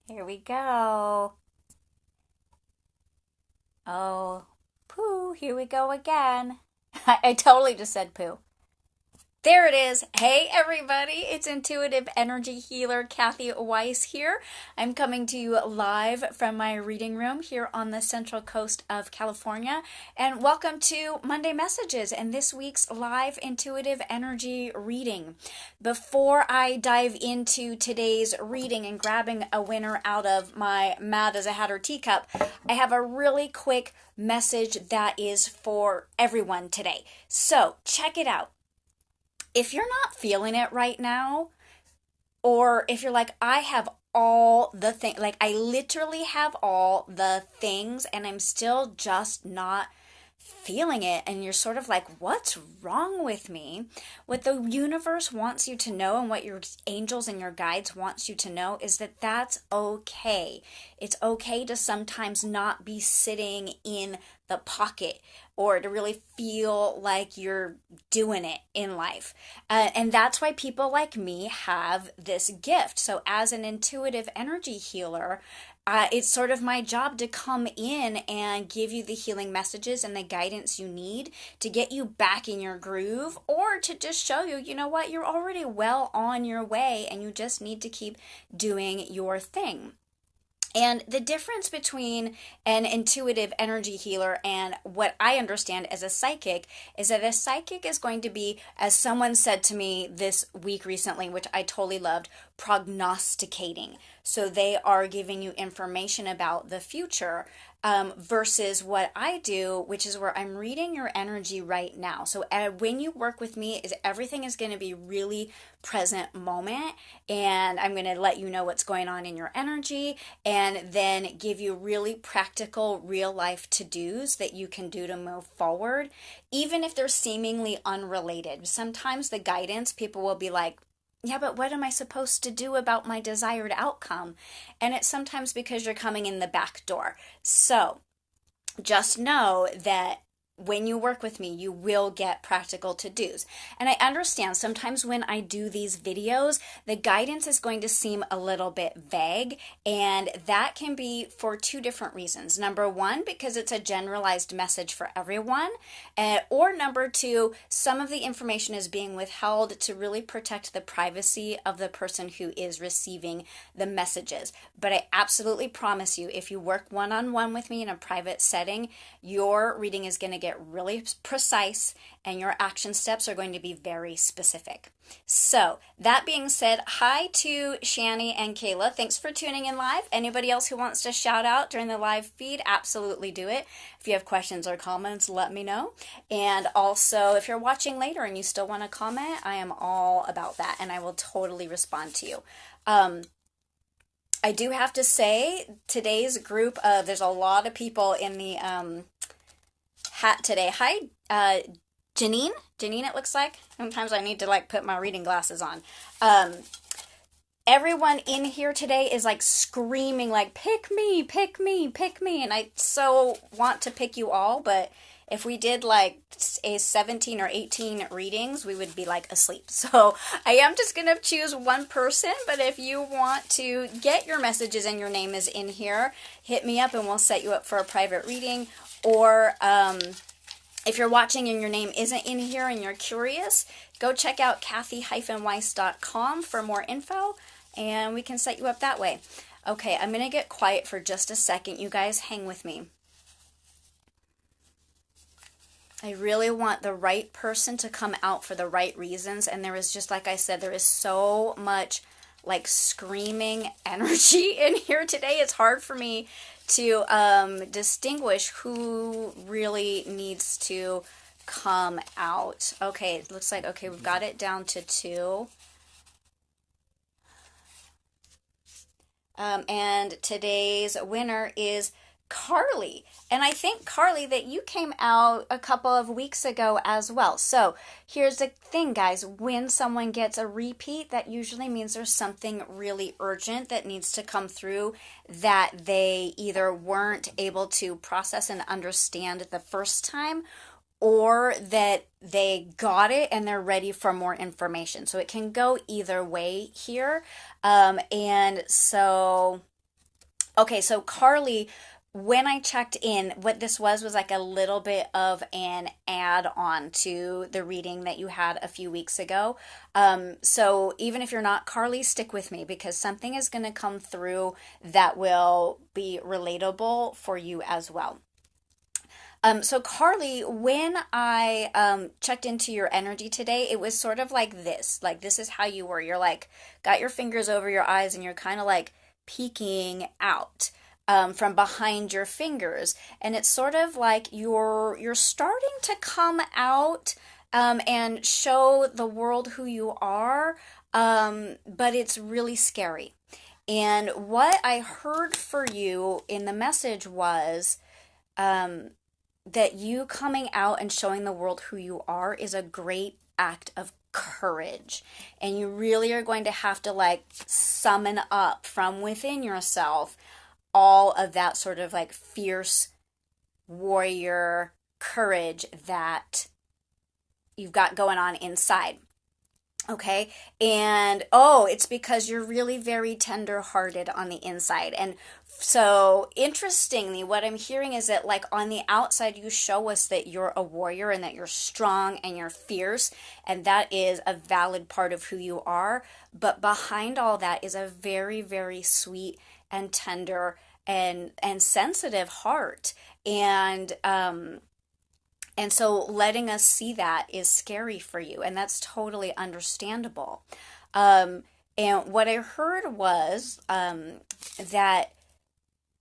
Here we go. Oh, poo, here we go again. I totally just said poo. There it is. Hey, everybody. It's intuitive energy healer Kathy Weiss here. I'm coming to you live from my reading room here on the central coast of California. And welcome to Monday Messages and this week's live intuitive energy reading. Before I dive into today's reading and grabbing a winner out of my Mad as a Hatter teacup, I have a really quick message that is for everyone today. So check it out. If you're not feeling it right now, or if you're like, I have all the things, like I literally have all the things and I'm still just not feeling it, and you're sort of like, what's wrong with me? What the universe wants you to know and what your angels and your guides wants you to know is that that's okay. It's okay to sometimes not be sitting in the pocket or to really feel like you're doing it in life. And that's why people like me have this gift. So, as an intuitive energy healer, it's sort of my job to come in and give you the healing messages and the guidance you need to get you back in your groove, or to just show you, you know what, you're already well on your way and you just need to keep doing your thing. And the difference between an intuitive energy healer and what I understand as a psychic is that a psychic is going to be, as someone said to me this week recently, which I totally loved, prognosticating. So they are giving you information about the future, versus what I do, which is where I'm reading your energy right now. So when you work with me, is everything is going to be really present moment, and I'm going to let you know what's going on in your energy, and then give you really practical, real life to-dos that you can do to move forward, even if they're seemingly unrelated. Sometimes the guidance, people will be like, yeah, but what am I supposed to do about my desired outcome? And it's sometimes because you're coming in the back door. So just know that when you work with me, you will get practical to-dos. And I understand sometimes when I do these videos, the guidance is going to seem a little bit vague, and that can be for two different reasons. Number one, because it's a generalized message for everyone, or number two, some of the information is being withheld to really protect the privacy of the person who is receiving the messages. But I absolutely promise you, if you work one-on-one with me in a private setting, your reading is going to get really precise and your action steps are going to be very specific. So, that being said, hi to Shani and Kayla. Thanks for tuning in live. Anybody else who wants to shout out during the live feed, absolutely do it. If you have questions or comments, let me know. And also, if you're watching later and you still want to comment, I am all about that and I will totally respond to you. I do have to say, today's group of, there's a lot of people in the hat today. Hi, Janine. Janine, it looks like. Sometimes I need to like put my reading glasses on. Everyone in here today is like screaming like, pick me, pick me, pick me. And I so want to pick you all, but if we did like a 17 or 18 readings, we would be like asleep. So I am just going to choose one person, but if you want to get your messages and your name is in here, hit me up and we'll set you up for a private reading. Or if you're watching and your name isn't in here and you're curious, go check out kathy-weiss.com for more info and we can set you up that way. Okay, I'm going to get quiet for just a second. You guys hang with me. I really want the right person to come out for the right reasons. And there is, just like I said, there is so much like screaming energy in here today. It's hard for me to distinguish who really needs to come out. Okay, it looks like, okay, we've got it down to two. And today's winner is Carli. And I think, Carli, that you came out a couple of weeks ago as well. So here's the thing, guys. When someone gets a repeat, that usually means there's something really urgent that needs to come through that they either weren't able to process and understand the first time, or that they got it and they're ready for more information. So it can go either way here. And so Okay, so Carli, when I checked in, what this was like a little bit of an add on to the reading that you had a few weeks ago. So even if you're not Carli, stick with me because something is going to come through that will be relatable for you as well. So Carli, when I checked into your energy today, it was sort of like this. Like this is how you were. You're like got your fingers over your eyes and you're kind of like peeking out from behind your fingers, and it's sort of like you're starting to come out and show the world who you are, but it's really scary. And what I heard for you in the message was um, that you coming out and showing the world who you are is a great act of courage. And you really are going to have to like summon up from within yourself all of that sort of like fierce warrior courage that you've got going on inside. Okay. And oh, it's because you're really very tender hearted on the inside. And so, interestingly, what I'm hearing is that, like, on the outside, you show us that you're a warrior and that you're strong and you're fierce. And that is a valid part of who you are. But behind all that is a very, very sweet and tender and sensitive heart. And so letting us see that is scary for you, and that's totally understandable. And what I heard was that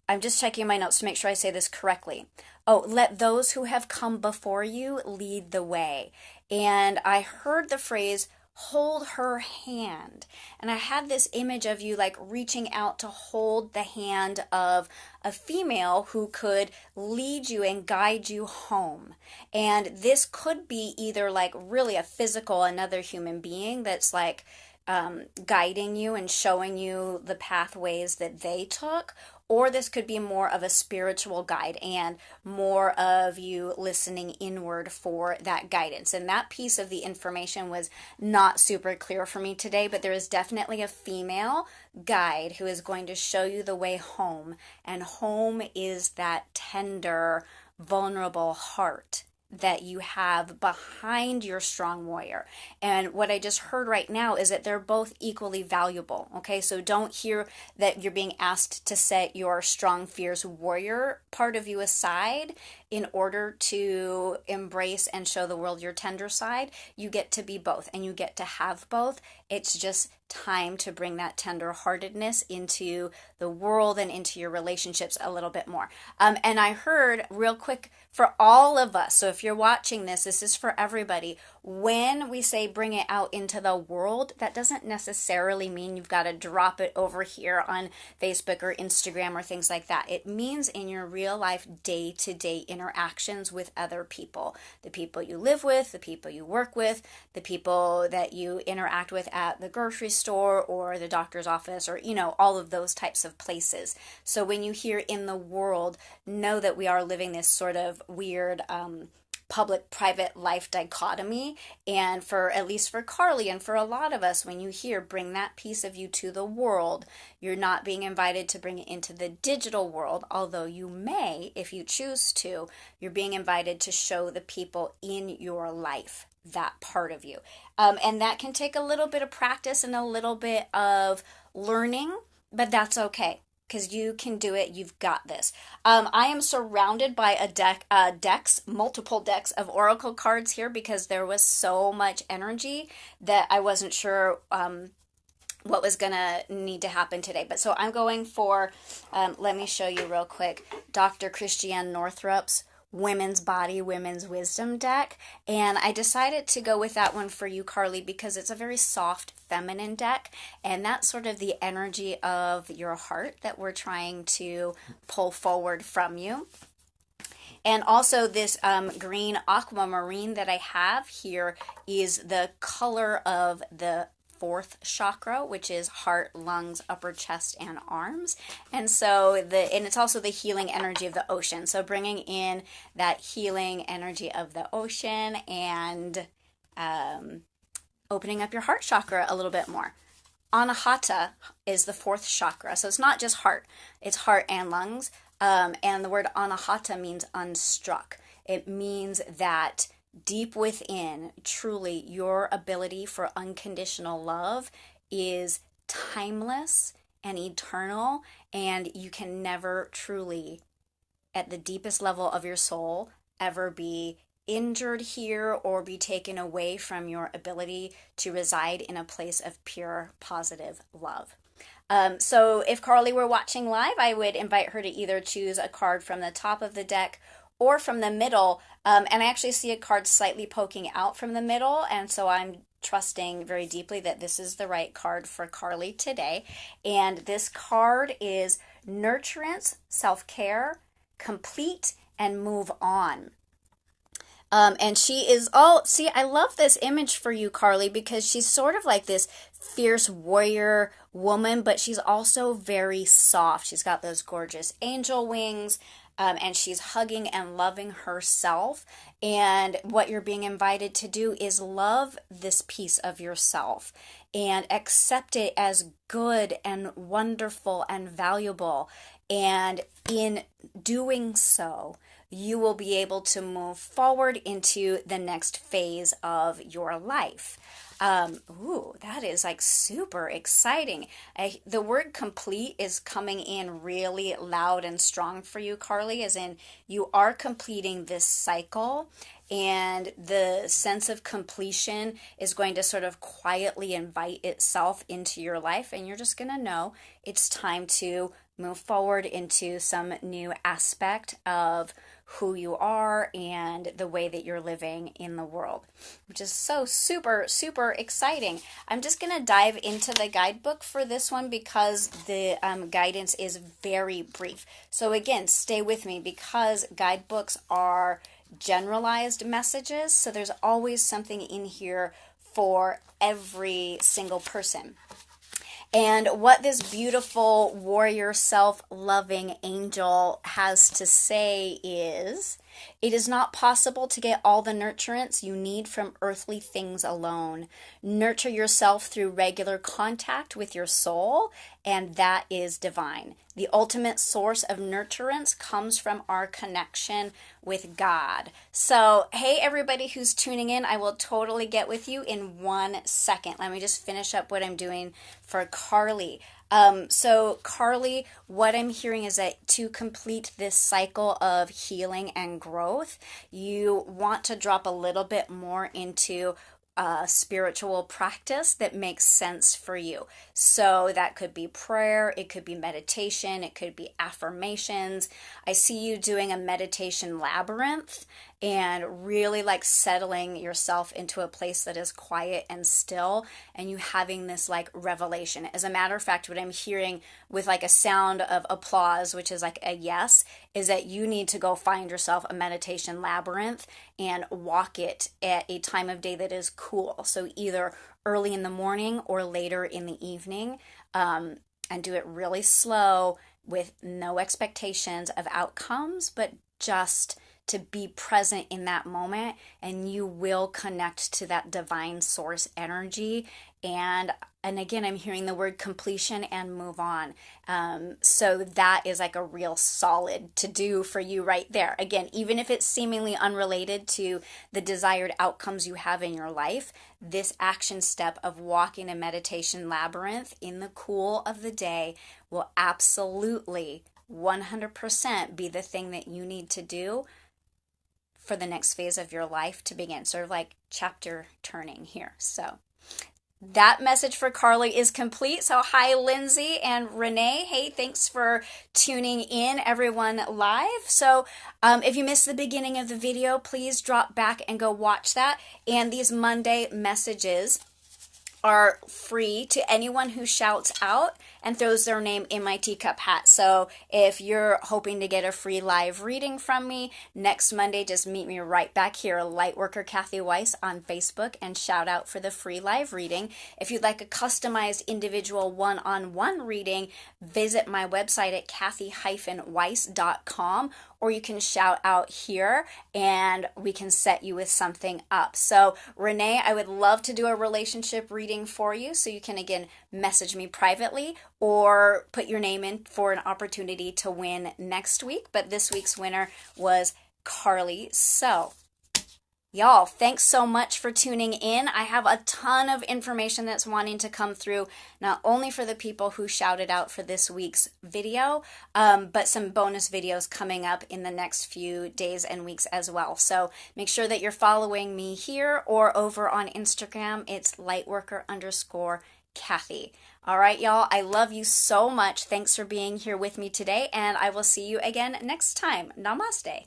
I'm just checking my notes to make sure I say this correctly. Oh, let those who have come before you lead the way. And I heard the phrase, hold her hand. And I had this image of you like reaching out to hold the hand of a female who could lead you and guide you home. And this could be either like really a physical, another human being that's like guiding you and showing you the pathways that they took, or this could be more of a spiritual guide and more of you listening inward for that guidance. And that piece of the information was not super clear for me today, but there is definitely a female guide who is going to show you the way home. And home is that tender, vulnerable heart that you have behind your strong warrior. And what I just heard right now is that they're both equally valuable. Okay, so don't hear that you're being asked to set your strong, fierce warrior part of you aside in order to embrace and show the world your tender side. You get to be both and you get to have both. It's just time to bring that tender heartedness into the world and into your relationships a little bit more. And I heard real quick for all of us, so if you're watching this, this is for everybody. When we say bring it out into the world, that doesn't necessarily mean you've got to drop it over here on Facebook or Instagram or things like that. It means in your real life, day-to-day interactions with other people. The people you live with, the people you work with, the people that you interact with at the grocery store or the doctor's office, or, you know, all of those types of places. So when you hear in the world, know that we are living this sort of weird public-private life dichotomy. And for at least for Carli and for a lot of us, when you hear bring that piece of you to the world, you're not being invited to bring it into the digital world, although you may if you choose to. You're being invited to show the people in your life that part of you. And that can take a little bit of practice and a little bit of learning, but that's okay because you can do it. You've got this. I am surrounded by a decks, multiple decks of oracle cards here because there was so much energy that I wasn't sure what was gonna need to happen today. But so I'm going for, let me show you real quick, Dr. Christiane Northrup's Women's Body, Women's Wisdom deck. And I decided to go with that one for you, Carli, because it's a very soft, feminine deck. And that's sort of the energy of your heart that we're trying to pull forward from you. And also this green aquamarine that I have here is the color of the fourth chakra, which is heart, lungs, upper chest, and arms. And so and it's also the healing energy of the ocean. So bringing in that healing energy of the ocean and opening up your heart chakra a little bit more. Anahata is the fourth chakra. So it's not just heart, it's heart and lungs. And the word anahata means unstruck. It means that deep within, truly, your ability for unconditional love is timeless and eternal, and you can never truly, at the deepest level of your soul, ever be injured here or be taken away from your ability to reside in a place of pure, positive love. So if Carli were watching live, I would invite her to either choose a card from the top of the deck or from the middle. And I actually see a card slightly poking out from the middle, and so I'm trusting very deeply that this is the right card for Carli today. And this card is Nurturance, Self-Care, Complete, and Move On. And she is see, I love this image for you, Carli, because she's sort of like this fierce warrior woman, but she's also very soft. She's got those gorgeous angel wings, and she's hugging and loving herself. And what you're being invited to do is love this piece of yourself and accept it as good and wonderful and valuable. And in doing so, you will be able to move forward into the next phase of your life. That is like super exciting. The word complete is coming in really loud and strong for you, Carli, as in you are completing this cycle, and the sense of completion is going to sort of quietly invite itself into your life, and you're just going to know it's time to move forward into some new aspect of who you are and the way that you're living in the world, which is so super, super exciting. I'm just going to dive into the guidebook for this one because the guidance is very brief. So again, stay with me because guidebooks are generalized messages, so there's always something in here for every single person. And what this beautiful warrior, self-loving angel has to say is, it is not possible to get all the nurturance you need from earthly things alone. Nurture yourself through regular contact with your soul, and that is divine. The ultimate source of nurturance comes from our connection with God. So, hey, everybody who's tuning in, I will totally get with you in 1 second. Let me just finish up what I'm doing for Carli. So Carli, what I'm hearing is that to complete this cycle of healing and growth, you want to drop a little bit more into spiritual practice that makes sense for you. So that could be prayer, it could be meditation, it could be affirmations. I see you doing a meditation labyrinth and really like settling yourself into a place that is quiet and still, and you having this like revelation. As a matter of fact, what I'm hearing with like a sound of applause, which is like a yes, is that you need to go find yourself a meditation labyrinth and walk it at a time of day that is cool. So either early in the morning or later in the evening, and do it really slow with no expectations of outcomes, but just to be present in that moment, and you will connect to that divine source energy. And again, I'm hearing the word completion and move on. So that is like a real solid to do for you right there. Again, even if it's seemingly unrelated to the desired outcomes you have in your life, this action step of walking a meditation labyrinth in the cool of the day will absolutely 100% be the thing that you need to do for the next phase of your life to begin, sort of like chapter turning here. So that message for Carli is complete. So hi, Lindsay and Renee. Hey, thanks for tuning in, everyone, live. So if you missed the beginning of the video, please drop back and go watch that. And these Monday messages are free to anyone who shouts out and throws their name in my teacup hat. So if you're hoping to get a free live reading from me next Monday, just meet me right back here, Lightworker Kathy Weiss on Facebook, and shout out for the free live reading. If you'd like a customized individual one-on-one reading, visit my website at kathy-weiss.com, or you can shout out here and we can set you with something up. So Renee, I would love to do a relationship reading for you. So you can again message me privately or put your name in for an opportunity to win next week. But this week's winner was Carli. So y'all, thanks so much for tuning in. I have a ton of information that's wanting to come through, not only for the people who shouted out for this week's video, but some bonus videos coming up in the next few days and weeks as well. So make sure that you're following me here or over on Instagram. It's lightworker_Kathy. All right, y'all, I love you so much. Thanks for being here with me today, and I will see you again next time. Namaste.